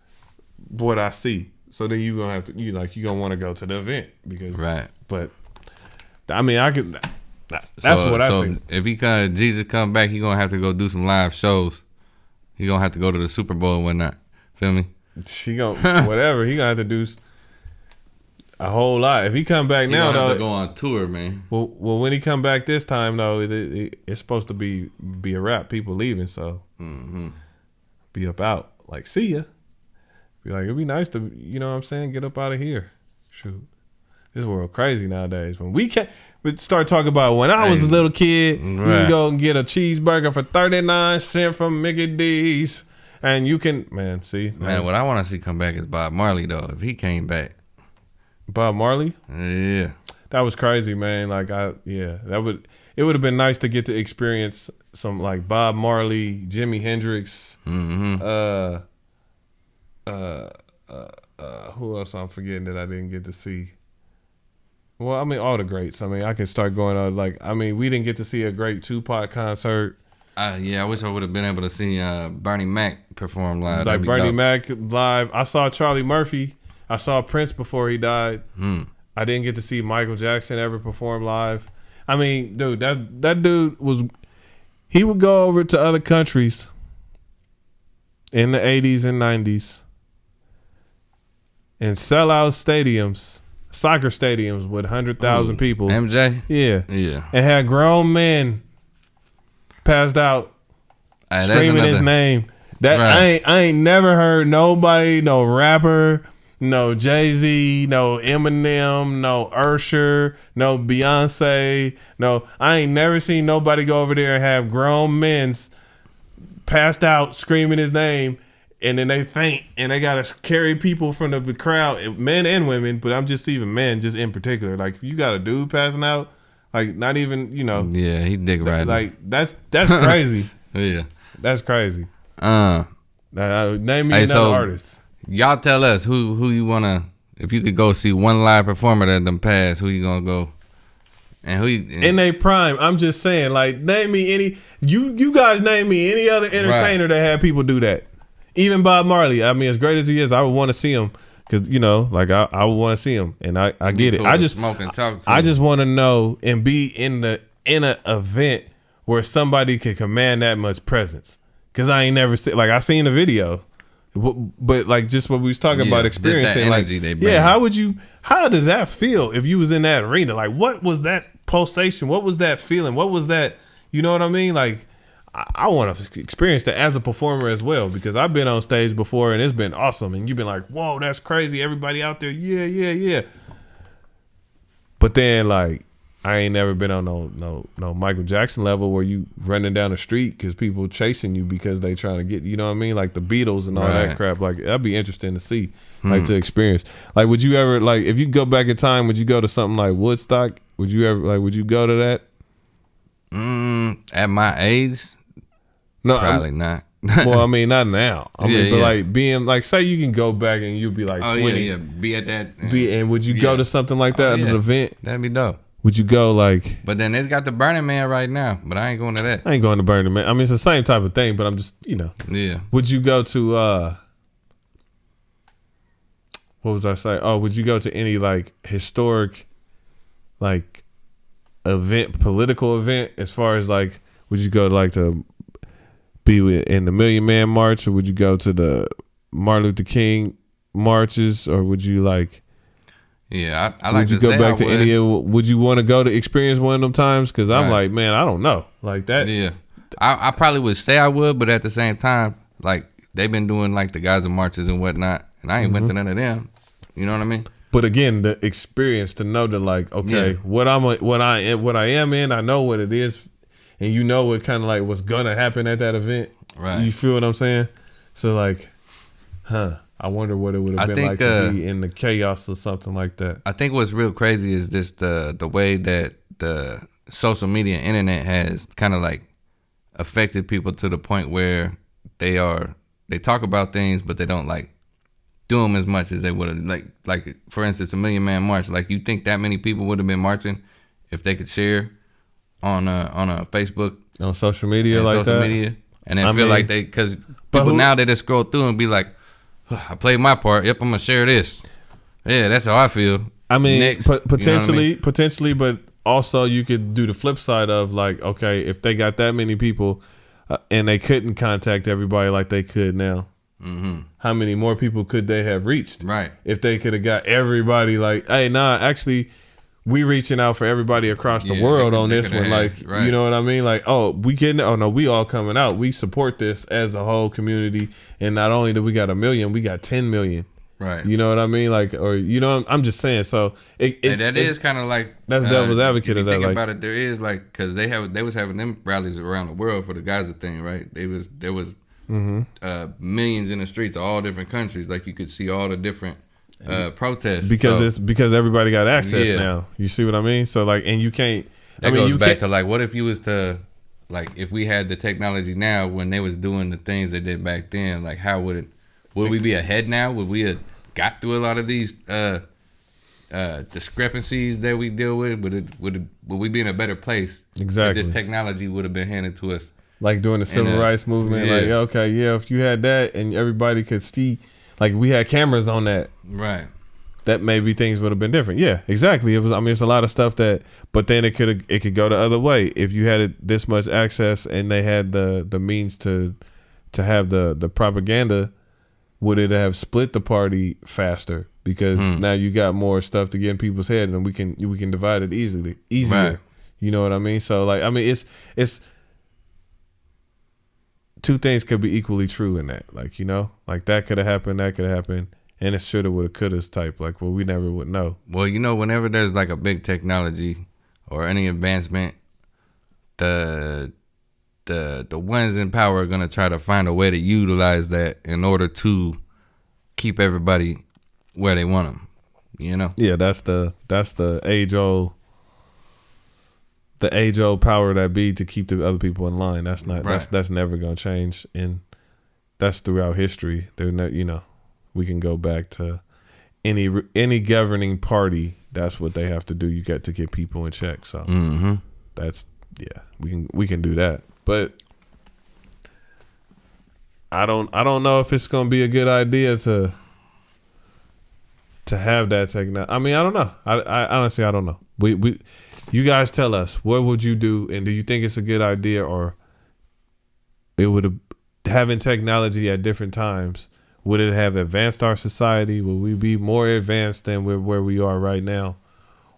what I see. So then you gonna have to, you gonna want to go to the event because, right. But I mean, I could. That's what I think. If Jesus come back, he gonna have to go do some live shows. He gonna have to go to the Super Bowl and whatnot. Feel me? He gonna whatever. He gonna have to do a whole lot. If he come back now, though, have to go on tour, man. Well, when he come back this time, though, it's supposed to be a wrap. People leaving, so be up out. Like, see ya. Be like, it'd be nice to, you know what I'm saying, get up out of here. Shoot, this world crazy nowadays. When we start talking about when I was a little kid, you can go and get a cheeseburger for 39 cents from Mickey D's, and you can, man, see, man. What I want to see come back is Bob Marley, though. If he came back. Bob Marley? Yeah. That was crazy, man. Like, it would have been nice to get to experience some, like, Bob Marley, Jimi Hendrix, who else I'm forgetting that I didn't get to see? Well, I mean, all the greats. I mean, I can start going on, like, I mean, we didn't get to see a great Tupac concert. Yeah, I wish I would have been able to see Bernie Mac perform live. Like, Bernie Mac live. I saw Charlie Murphy. I saw Prince before he died. I didn't get to see Michael Jackson ever perform live. I mean, dude, that dude he would go over to other countries in the 80s and 90s and sell out stadiums, soccer stadiums with 100,000 people. MJ? Yeah. Yeah. And had grown men passed out screaming his name. That right. I ain't never heard nobody, no rapper, no Jay-Z, no Eminem, no Usher, no Beyonce, no. I ain't never seen nobody go over there and have grown men passed out screaming his name, and then they faint, and they gotta carry people from the crowd, men and women, but I'm just even men, just in particular. Like, you got a dude passing out, like, not even, Yeah, he dick riding. Like, that's crazy. Yeah, that's crazy. Name me another artist. Y'all tell us who you wanna, if you could go see one live performer that them pass, who you gonna go? And in their prime. I'm just saying, like, name me any. You guys name me any other entertainer that had people do that. Even Bob Marley. I mean, as great as he is, I would want to see him because like I would want to see him, and I get it. I just want to know and be in an event where somebody can command that much presence. Because I ain't never seen, like, I seen the video. But like, just what we was talking about experiencing, like, how does that feel if you was in that arena? Like, what was that pulsation? What was that feeling? What was that? You know what I mean? Like, I want to experience that as a performer as well, because I've been on stage before and it's been awesome. And you've been like, whoa, that's crazy. Everybody out there. Yeah. But then, like, I ain't never been on no Michael Jackson level where you running down the street because people chasing you because they trying to get, you know what I mean? Like the Beatles and all that crap. Like, that'd be interesting to see, like, to experience. Like, would you ever, like, if you could go back in time, would you go to something like Woodstock? Would you ever, like, would you go to that? At my age? No, probably not. Well, I mean, not now. I mean, but like being like, say you can go back and you'd be like 20. Be at that. And would you go to something like that at an event? That'd be dope. Would you go, like? But then it's got the Burning Man right now, but I ain't going to that. I ain't going to Burning Man. I mean, it's the same type of thing, but I'm just, Yeah. Would you go to what was I saying? Oh, would you go to any, like, historic, like, event, political event, as far as, like, would you go to, like, to be in the Million Man March, or would you go to the Martin Luther King marches, or would you, like? Yeah, I like to say. Would you go back to any of? Would you want to go to experience one of them times? Because I'm like, man, I don't know, like that. Yeah, I probably would say I would, but at the same time, like, they've been doing, like, the Gaza marches and whatnot, and I ain't went to none of them. You know what I mean? But again, the experience to know that, like, okay, what I am in, I know what it is, and you know what kind of, like, what's gonna happen at that event. Right. You feel what I'm saying? So, like, I wonder what it would have been like to be in the chaos or something like that. I think what's real crazy is just the way that the social media and internet has kind of, like, affected people to the point where they talk about things, but they don't, like, do them as much as they would have. Like for instance, a Million Man March. Like, you think that many people would have been marching if they could share on a Facebook, on social media, like social that. Media, and then feel like they, because people now they just scroll through and be like, I played my part. Yep, I'm gonna share this. Yeah, that's how I feel. I mean, Next, potentially, but also you could do the flip side of like, okay, if they got that many people and they couldn't contact everybody like they could now, how many more people could they have reached? Right. If they could have got everybody, like, hey, actually, we reaching out for everybody across the world on this one. Like, right. You know what I mean? Like, oh, we all coming out. We support this as a whole community. And not only do we got 1 million, we got 10 million. Right. You know what I mean? Like, or, I'm just saying. So it's kind of like, that's devil's advocate of that. Think like, about it, there is like, because they was having them rallies around the world for the Gaza thing, right? There was millions in the streets of all different countries. Like, you could see all the different protests because everybody got access now. You see what I mean? So like, and you can't. That goes back to like, what if you was to, like, if we had the technology now when they was doing the things they did back then, like, how would it? Would we be ahead now? Would we have got through a lot of these discrepancies that we deal with? Would we be in a better place? Exactly. If this technology would have been handed to us. Like during the civil rights movement, like, okay, if you had that and everybody could see, like, we had cameras on that, right? That maybe things would have been different. Yeah, exactly. It was. I mean, it's a lot of stuff that, but then it could go the other way if you had this much access and they had the means to have the propaganda. Would it have split the party faster? Because now you got more stuff to get in people's head, and we can divide it easier. Right. You know what I mean? So like, I mean, it's two things could be equally true in that. Like, like that could have happened, and it shoulda, woulda, coulda type. Like, well, we never would know. Well, whenever there's like a big technology or any advancement, the ones in power are gonna try to find a way to utilize that in order to keep everybody where they want them. Yeah, that's the age old power that be to keep the other people in line. That's not that's never gonna change, and that's throughout history. We can go back to any governing party. That's what they have to do. You got to get people in check. So that's we can do that. But I don't know if it's gonna be a good idea to have that technology. I mean, I don't know. I honestly, I don't know. You guys tell us, what would you do, and do you think it's a good idea, or it would have having technology at different times? Would it have advanced our society? Would we be more advanced than where we are right now,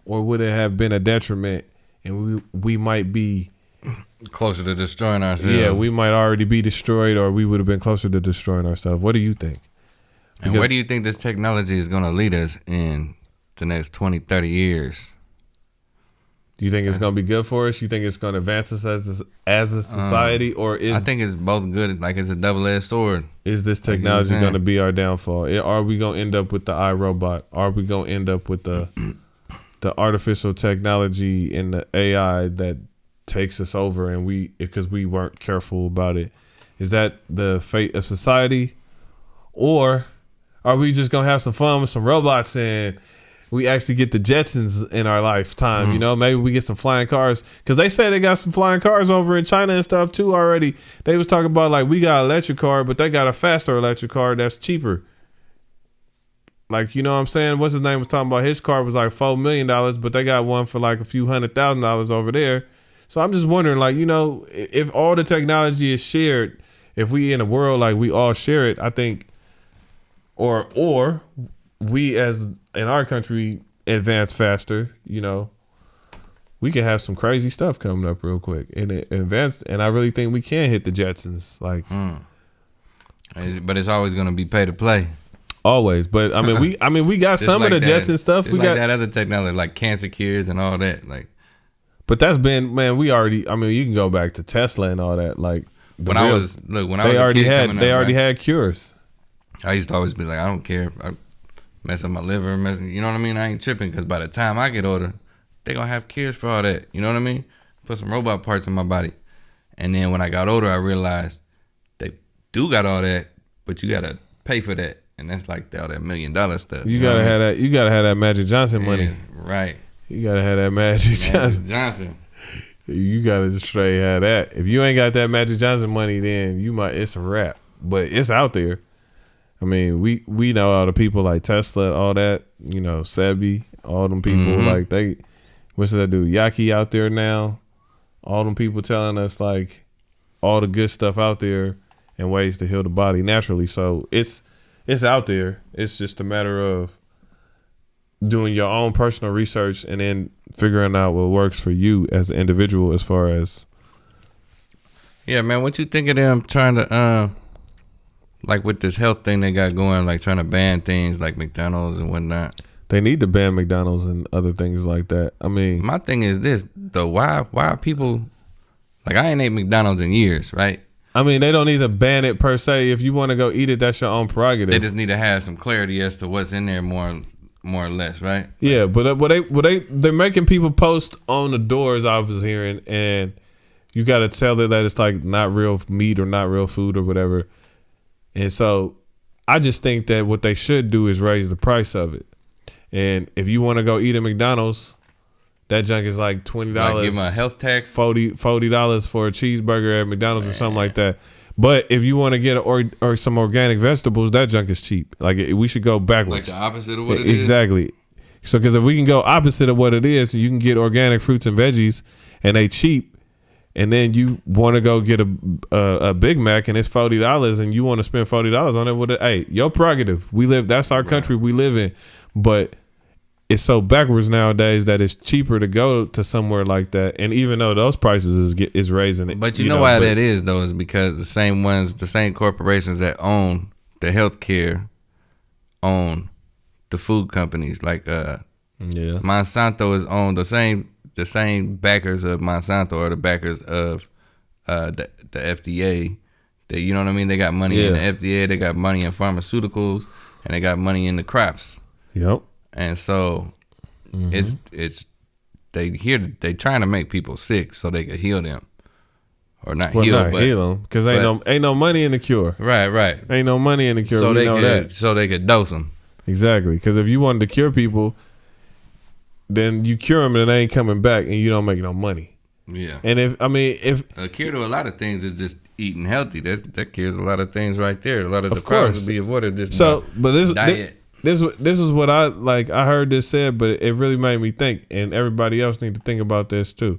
or would it have been a detriment, and we might be closer to destroying ourselves? Yeah, we might already be destroyed, or we would have been closer to destroying ourselves. What do you think? And where do you think this technology is going to lead us in the next 20, 30 years? Do you think it's going to be good for us? You think it's going to advance us as a society, or I think it's both good. Like, it's a double-edged sword. Is this technology going to be our downfall? Are we going to end up with the iRobot? Are we going to end up with the artificial technology and the AI that takes us over, and because we weren't careful about it? Is that the fate of society, or are we just gonna have some fun with some robots and we actually get the Jetsons in our lifetime? Maybe we get some flying cars, because they say they got some flying cars over in China and stuff too already. They was talking about, like, we got an electric car, but they got a faster electric car that's cheaper. Like, you know what I'm saying? What's his name was talking about his car was like $4 million, but they got one for like a few $100,000 over there. So I'm just wondering, like, if all the technology is shared, if we in a world like we all share it, I think, or we as in our country advance faster, we can have some crazy stuff coming up real quick and advance. And I really think we can hit the Jetsons, like. But it's always going to be pay to play. Always, but I mean, we got some like of the Jetson stuff. We got that other technology, like cancer cures and all that, like. But that's been, man. We already. I mean, you can go back to Tesla and all that. Like, when I was they already had cures. I used to always be like, I don't care if I mess up my liver, you know what I mean? I ain't tripping, because by the time I get older, they gonna have cures for all that. You know what I mean? Put some robot parts in my body, and then when I got older, I realized they do got all that, but you gotta pay for that. and that's like all that $1 million stuff. You gotta have that. You gotta have that Magic Johnson money. Yeah, right. You gotta have that Magic Johnson. You gotta just straight have that. If you ain't got that Magic Johnson money, then it's a wrap. But it's out there. I mean, we know all the people like Tesla, all that. You know, Sebi, all them people like they. What's that do? Yaki out there now. All them people telling us like all the good stuff out there and ways to heal the body naturally. So it's out there. It's just a matter of doing your own personal research and then figuring out what works for you as an individual as far as. Yeah, man, what you think of them trying to, like with this health thing they got going, like trying to ban things like McDonald's and whatnot? They need to ban McDonald's and other things like that. I mean. My thing is this, though. Why are people, like I ain't ate McDonald's in years, right? I mean, they don't need to ban it per se. If you want to go eat it, that's your own prerogative. They just need to have some clarity as to what's in there more or less, right? Yeah, but they're making people post on the doors I was hearing, and you got to tell it that it's like not real meat or not real food or whatever. And so I just think that what they should do is raise the price of it. And if you want to go eat at McDonald's, that junk is like $20. Like give them a health tax. $40 for a cheeseburger at McDonald's or something like that. But if you want to get or some organic vegetables, that junk is cheap. Like we should go backwards. Like the opposite of what it is. Exactly. So because if we can go opposite of what it is, you can get organic fruits and veggies, and they cheap. And then you want to go get a Big Mac and it's $40, and you want to spend $40 on it. With it, hey, your prerogative. We live. That's our country we live in. But it's so backwards nowadays that it's cheaper to go to somewhere like that. And even though those prices is raising it. But you know why that is, though, is because the same corporations that own the healthcare own the food companies. Like Monsanto is owned, the same backers of Monsanto are the backers of the FDA. They, you know what I mean? They got money in the FDA, they got money in pharmaceuticals, and they got money in the crops. Yep. And so it's they trying to make people sick so they can heal them, or not heal them because ain't no money in the cure. Right. Ain't no money in the cure. So they could dose them. Exactly, because if you wanted to cure people, then you cure them and they ain't coming back, and you don't make no money. Yeah. And if a cure to a lot of things is just eating healthy. That cures a lot of things right there. A lot of the problems will be avoided. This is what I like. I heard this said, but it really made me think, and everybody else need to think about this too.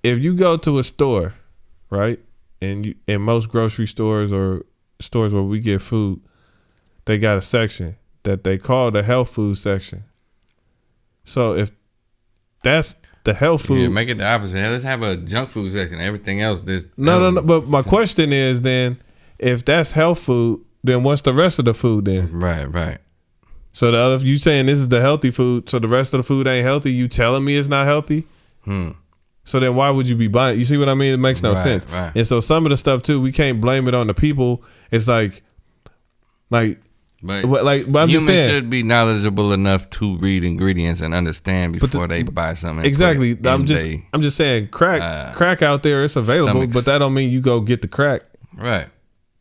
If you go to a store, right, and in most grocery stores or stores where we get food, they got a section that they call the health food section. So if that's the health food, make it the opposite. Let's have a junk food section. Everything else, no. But my question is, then, if that's health food, then what's the rest of the food then? Right. So the other, you saying this is the healthy food, so the rest of the food ain't healthy? You telling me it's not healthy? So then why would you be buying? You see what I mean? It makes no sense. Right. And so some of the stuff too, we can't blame it on the people. It's like. But I'm just saying, should be knowledgeable enough to read ingredients and understand before they buy something. Exactly. I'm just saying, crack out there, it's available, but that don't mean you go get the crack. Right.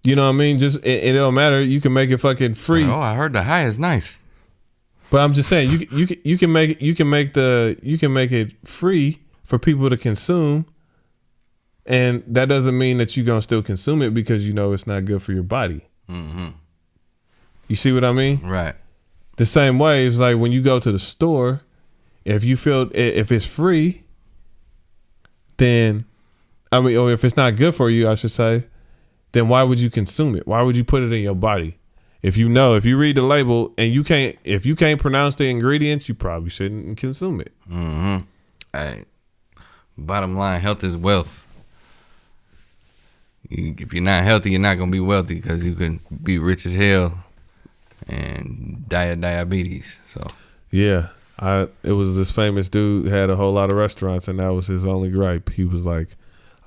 You know what I mean? Just it don't matter. You can make it fucking free. Oh, I heard the high is nice. But I'm just saying, you can make it free for people to consume, and that doesn't mean that you're gonna still consume it because you know it's not good for your body. Mm-hmm. You see what I mean? Right. The same way, it's like when you go to the store, if you feel if it's free, then or if it's not good for you, I should say, then why would you consume it? Why would you put it in your body? If you read the label and if you can't pronounce the ingredients, you probably shouldn't consume it. Mm-hmm. Hey, bottom line, health is wealth. If you're not healthy, you're not gonna be wealthy because you can be rich as hell and die of diabetes. So yeah, it was this famous dude had a whole lot of restaurants, and that was his only gripe. He was like,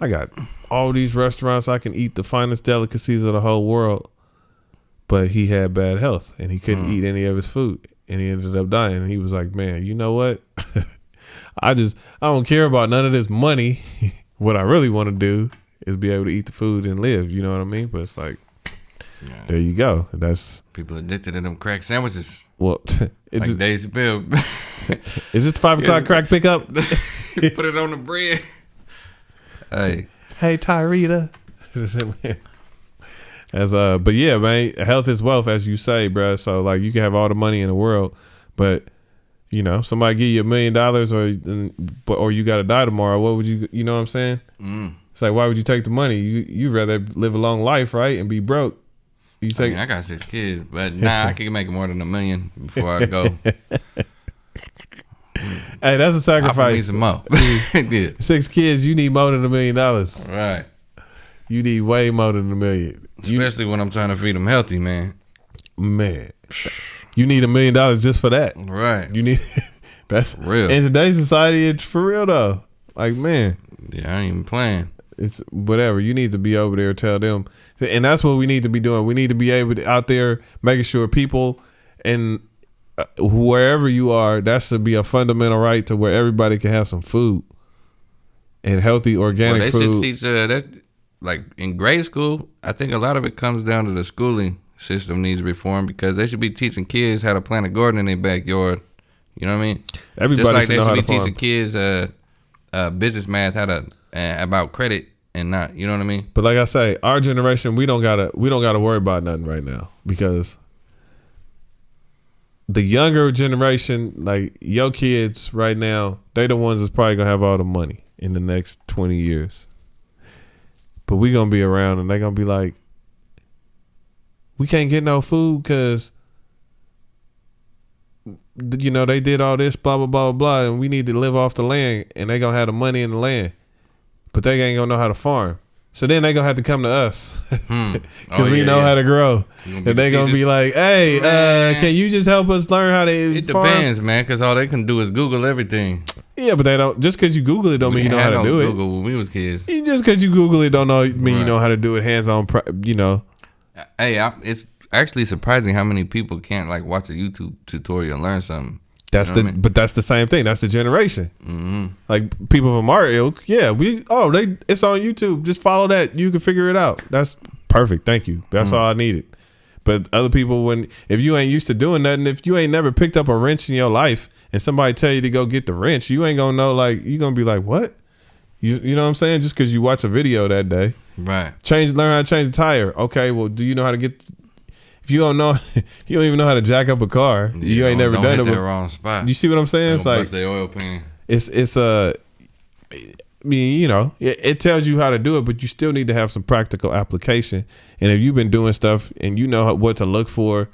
I got all these restaurants, I can eat the finest delicacies of the whole world, but he had bad health and he couldn't eat any of his food, and he ended up dying. And he was like, man, you know what? I don't care about none of this money. What I really want to do is be able to eat the food and live. You know what I mean? But it's like, Yeah. There you go. That's people addicted to them crack sandwiches. well, Like Dave Chappelle. is it the 5 o'clock crack pickup? Put it on the bread. Hey, Tyrita. But yeah, man, health is wealth, as you say, bruh. So like, you can have all the money in the world, but you know, somebody give you $1 million or you got to die tomorrow. What would you know what I'm saying? It's like, why would you take the money? You rather live a long life, right, and be broke. I got 6 kids, but I can make more than $1 million before I go. Hey, that's a sacrifice. I need some more. Yeah. 6 kids, you need more than $1 million. Right. You need way more than $1 million. Especially when I'm trying to feed them healthy, man. Man, you need $1 million just for that. Right. You need that's real. In today's society, it's for real though. Like, man, yeah, I ain't even playing. It's whatever. You need to be over there, tell them, and that's what we need to be doing. We need to be able to out there making sure people and wherever you are, that should be a fundamental right to where everybody can have some food and healthy organic food. Should teach that. Like in grade school, I think a lot of it comes down to the schooling system needs reform, because they should be teaching kids how to plant a garden in their backyard. You know what I mean? Everybody should know how to farm. Just like they should be teaching kids business math, how to about credit and not. You know what I mean? But like I say, our generation, we don't gotta worry about nothing right now, because the younger generation, like your kids right now, they the ones that's probably gonna have all the money in the next 20 years. But we gonna be around and they gonna be like, we can't get no food because, you know, they did all this, blah, blah, blah, blah, and we need to live off the land, and they gonna have the money in the land, but they ain't gonna know how to farm. So then they gonna have to come to us because we know how to grow. And they gonna be like, hey, can you just help us learn how to farm? It depends, man, because all they can do is Google everything. Yeah, but they don't. Just because you Google it don't mean you know how to do it. Google when we was kids. Just because you Google it don't mean you know how to do it hands on. You know. Hey, it's actually surprising how many people can't like watch a YouTube tutorial and learn something. But that's the same thing. That's the generation. Mm-hmm. Like people from our ilk, yeah. It's on YouTube. Just follow that. You can figure it out. That's perfect. Thank you. That's all I needed. But other people, if you ain't used to doing nothing, if you ain't never picked up a wrench in your life, and somebody tell you to go get the wrench, you ain't gonna know. Like, you gonna be like, what? You know what I'm saying? Just because you watch a video that day, right? Learn how to change the tire. Okay, well, do you know how to get? If you don't know, you don't even know how to jack up a car. Yeah, you ain't never done it. The wrong spot. You see what I'm saying? It's like the oil pan. It's I mean, you know, it tells you how to do it, but you still need to have some practical application. And if you've been doing stuff and you know what to look for,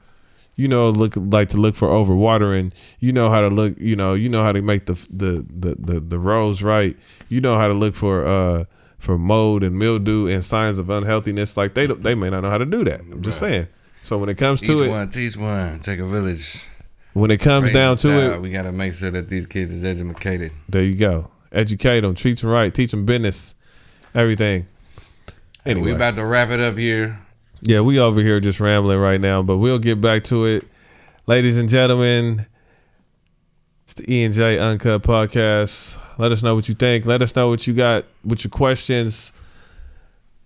you know, look for overwatering. You know how to look. You know how to make the rows right. You know how to look for mold and mildew and signs of unhealthiness. Like they may not know how to do that. I'm just saying. So when it comes to it, teach one, take a village. When it comes down to it, we got to make sure that these kids is educated. There you go. Educate them, treat them right, teach them business, everything. Anyway, we about to wrap it up here. Yeah, we over here just rambling right now, but we'll get back to it. Ladies and gentlemen, it's the E&J Uncut podcast. Let us know what you think. Let us know what you got with your questions.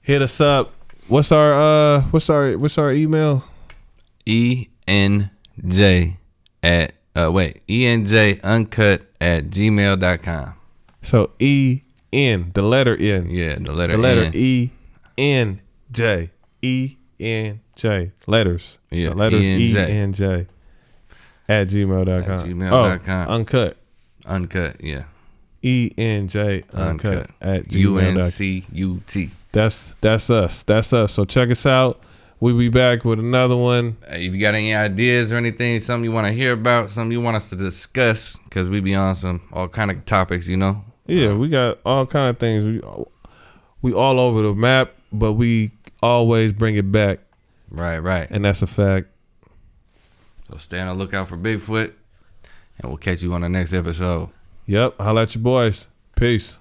Hit us up. What's our email? ENJ Uncut@gmail.com. So E-N, the letter N. Yeah, the letter N. E-N-J. E-N-J. Letters. Yeah, the letters E-N-J at gmail.com. Uncut. Uncut, yeah. E-N-J Uncut at gmail.com. UNCUT. That's us. That's us. So check us out. We'll be back with another one. If you got any ideas or anything, something you want to hear about, something you want us to discuss, because we be on all kind of topics, you know? Yeah, we got all kind of things. We all over the map, but we always bring it back. Right. And that's a fact. So stay on the lookout for Bigfoot, and we'll catch you on the next episode. Yep. Holla at your boys. Peace.